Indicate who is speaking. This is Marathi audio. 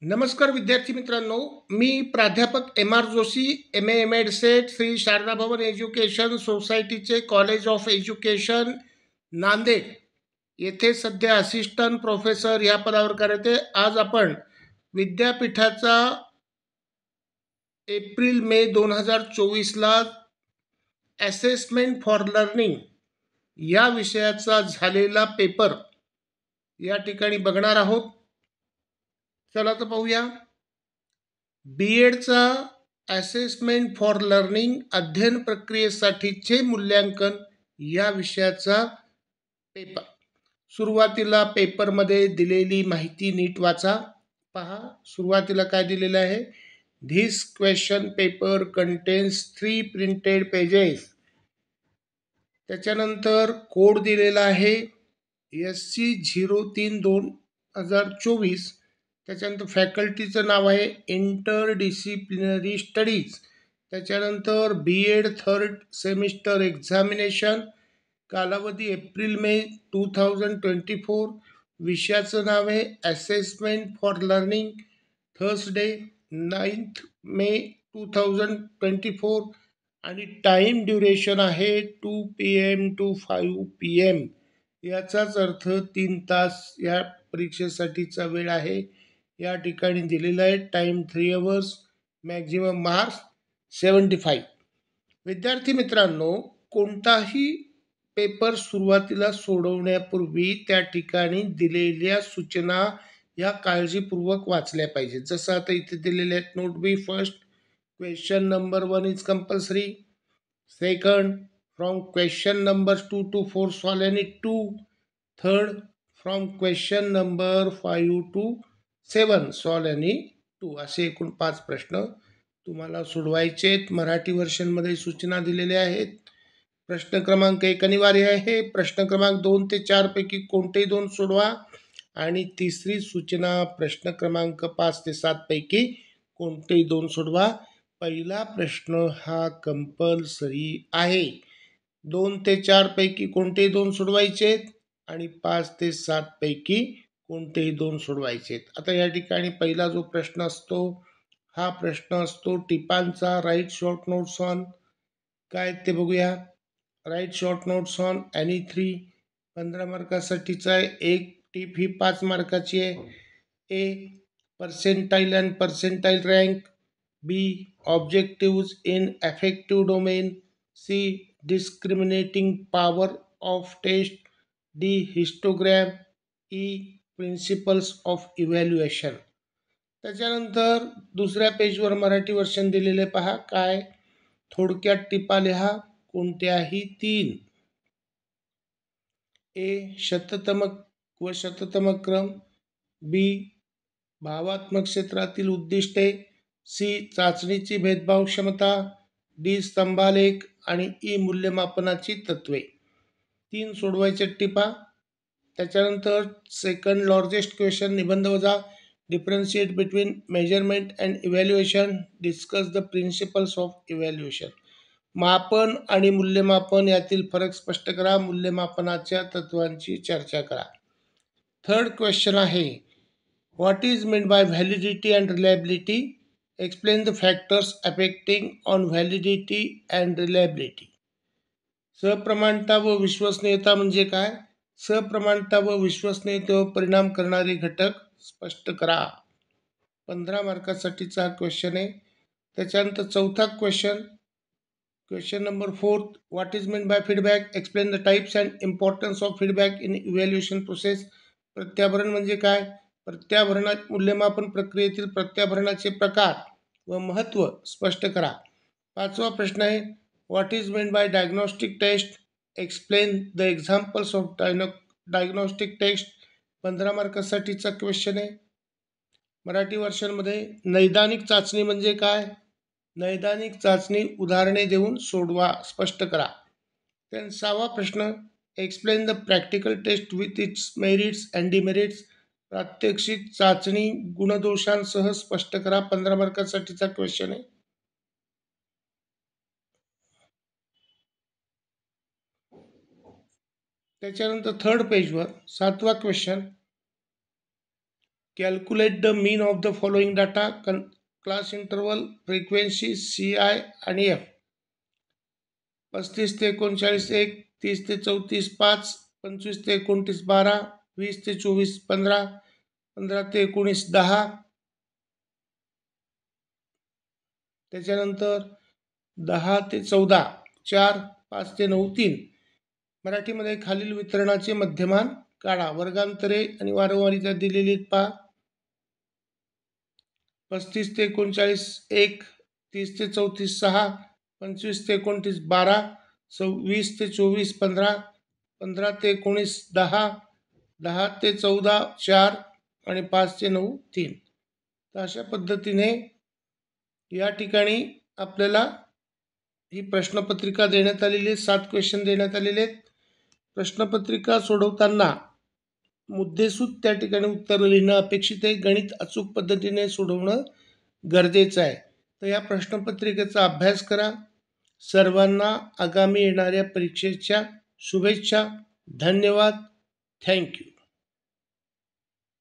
Speaker 1: नमस्कार विद्यार्थी मित्रांनो, मी प्राध्यापक M R Joshi, M Ed SET, Shri Sharada Bhavan education सोसायटीचे कॉलेज ऑफ एज्युकेशन नांदेड येथे सध्या असिस्टंट प्रोफेसर या पदावर कार्यरत आहे. आज आपण विद्यापीठाचा एप्रिल मे 2024ला असेसमेंट फॉर लर्निंग या विषयाचा झालेला पेपर या ठिकाणी बघणार आहोत. चला तर पाहूया. बी एडचा असेसमेंट फॉर लर्निंग अध्ययन प्रक्रियेसाठीचे मूल्यांकन या विषयाचा पेपर. सुरुवातीला पेपरमध्ये दिलेली माहिती नीट वाचा. पहा, सुरुवातीला काय दिलेलं आहे. This question paper contains 3 printed pages. त्याच्यानंतर कोड दिलेला आहे SC03/2024. त्याच्यानंतर फॅकल्टीचं नाव आहे इंटरडिसिप्लिनरी स्टडीज. त्याच्यानंतर B Ed third semester examination, कालावधी एप्रिल मे 2024. विषयाचं नाव आहे assessment for learning, Thursday 9 May 2024 आणि टाईम ड्युरेशन आहे 2 PM to 5 PM. याचाच अर्थ 3 तास या परीक्षेसाठीचा वेळ आहे. या ठिकाणी दिलेला आहे टाइम 3 hours, मॅक्झिमम मार्क्स 75. विद्यार्थी मित्रांनो, कोणताही पेपर सुरुवातीला सोडवण्यापूर्वी त्या ठिकाणी दिलेल्या सूचना या काळजीपूर्वक वाचल्या पाहिजेत. जसं आता इथे दिलेले आहेत. Note be first, question number 1 is compulsory. Second, from question number 2 to 4 solve any 2. Third, from question number 5 to 7 solve any 2. असे एकूण 5 प्रश्न तुम्हाला सोडवायचे आहेत. मराठी व्हर्शनमध्ये सूचना दिलेल्या आहेत. प्रश्न क्रमांक 1 अनिवार्य आहे. प्रश्न क्रमांक 2 ते 4 पैकी कोणतेही 2 सोडवा. आणि तिसरी सूचना प्रश्न क्रमांक 5 ते 7 पैकी कोणतेही 2 सोडवा. पहिला प्रश्न हा कंपल्सरी आहे. 2 ते 4 पैकी कोणतेही 2 सोडवायचे आणि 5 ते 7 पैकी कोणतेही 2 सोडवायचे. आता या ठिकाणी पहिला जो प्रश्न असतो हा प्रश्न असतो टिपांचा. Write short notes on. काय ते बघूया. Write short notes on any 3. 15 मार्कासाठीचा आहे. एक टिप ही 5 मार्काची आहे. A, percentile and percentile rank. B, objectives in affective domain. C, discriminating power of test. D, histogram. E, principles of evaluation. त्याच्यानंतर दुसऱ्या पेजवर मराठी वर्षन दिलेले पहा. काय, थोडक्यात टिपा लिहा कोणत्याही 3. ए, शततमक व शततमक क्रम. बी, भावात्मक क्षेत्रातील उद्दिष्टे. सी, चाचणीची भेदभाव क्षमता. डी, स्तंभालेख आणि ई, मूल्यमापनाची तत्वे. 3 सोडवायचे टिपा. त्याच्यानंतर सेकंड लार्जेस्ट क्वेश्चन निबंध वजा. Differentiate between measurement and evaluation. Discuss the principles of evaluation. मापन आणि मूल्यमापन यातील फरक स्पष्ट करा. मूल्यमापनाच्या तत्वांची चर्चा करा. थर्ड क्वेश्चन आहे what is mean by validity and reliability. Explain the factors affecting on validity and reliability. सप्रमाणता व विश्वसनीयता म्हणजे काय. सप्रमाणता व विश्वसनीयतेवर परिणाम करणारे घटक स्पष्ट करा. 15 मार्कासाठीचा हा क्वेश्चन आहे. त्याच्यानंतर चौथा question, question number 4, what is mean by feedback. Explain the types and importance of feedback in evaluation process. प्रत्याभरण म्हणजे काय. प्रत्याभरणात मूल्यमापन प्रक्रियेतील प्रत्याभरणाचे प्रकार व महत्त्व स्पष्ट करा. 5वा प्रश्न आहे what is mean by diagnostic test. Explain the examples of diagnostic test. 15 मार्कासाठीचा क्वेश्चन आहे. मराठी वर्षनमध्ये नैदानिक चाचणी म्हणजे काय. नैदानिक चाचणी उदाहरणे देऊन सोडवा, स्पष्ट करा. त्यानंतर 6वा प्रश्न explain the practical test with its merits and demerits. प्रात्यक्षिक चाचणी गुणदोषांसह स्पष्ट करा. 15 मार्कासाठीचा क्वेश्चन आहे. त्याच्यानंतर थर्ड पेजवर 7वा question calculate the mean of the following data. Class interval, frequency, CI आणि F. 35 ते 39 1, 30 ते 34 5, 25 ते 29 12, 20 ते 24 15, 15 ते 19 10. त्याच्यानंतर 10 ते 14 4, 5 ते 9 3. मराठीमध्ये खालील वितरणाचे मध्यमान काढा. वर्गांतरे आणि वारंवारिता दिलेली पहा. 35 ते 39 1, 30 ते 34 6, 25 ते 29 12, 20 ते 24 15, 15 ते 19 10, 10 ते 14 4 आणि 5 ते 9 3. तर अशा पद्धतीने या ठिकाणी आपल्याला ही प्रश्नपत्रिका देण्यात आलेली आहे. 7 क्वेश्चन देण्यात आलेले आहेत. प्रश्नपत्रिका सोडवताना मुद्देसूद त्या ठिकाणी उत्तर लिहिणं अपेक्षित आहे. गणित अचूक पद्धतीने सोडवणं गरजेचं आहे. तर या प्रश्नपत्रिकेचा अभ्यास करा. सर्वांना आगामी येणाऱ्या परीक्षेच्या शुभेच्छा. धन्यवाद. थँक्यू.